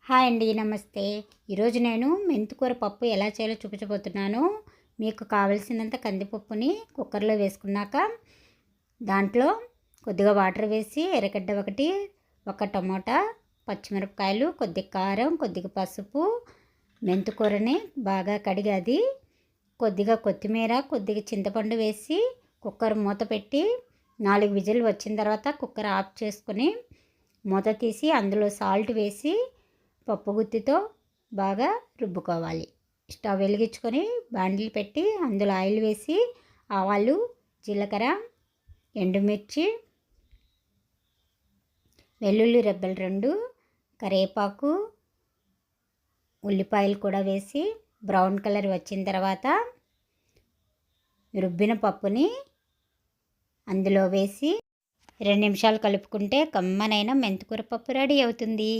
Hi అండి, నమస్తే. ఈరోజు నేను మెంతికూర పప్పు ఎలా చేయాలో చూపించబోతున్నాను. మీకు కావలసినంత కందిపప్పుని కుక్కర్లో వేసుకున్నాక దాంట్లో కొద్దిగా వాటర్ వేసి ఎర్రగడ్డ ఒకటి, ఒక టమోటా, పచ్చిమిరపకాయలు, కొద్దిగా కారం, కొద్దిగా పసుపు, మెంతికూరని బాగా కడిగి కొద్దిగా కొత్తిమీర, కొద్దిగా చింతపండు వేసి కుక్కర్ మూత పెట్టి 4 విజిల్ వచ్చిన తర్వాత కుక్కర్ ఆఫ్ చేసుకొని మూత తీసి అందులో సాల్ట్ వేసి పప్పు గుత్తితో బాగా రుబ్బుకోవాలి. స్టవ్ వెలిగించుకొని బాండిల్ పెట్టి అందులో ఆయిల్ వేసి ఆవాలు, జీలకర్ర, ఎండుమిర్చి, వెల్లుల్లి రెబ్బలు 2, కరివేపాకు, ఉల్లిపాయలు కూడా వేసి బ్రౌన్ కలర్ వచ్చిన తర్వాత రుబ్బిన పప్పుని అందులో వేసి 2 నిమిషాలు కలుపుకుంటే కమ్మనైన మెంతికూర పప్పు రెడీ అవుతుంది.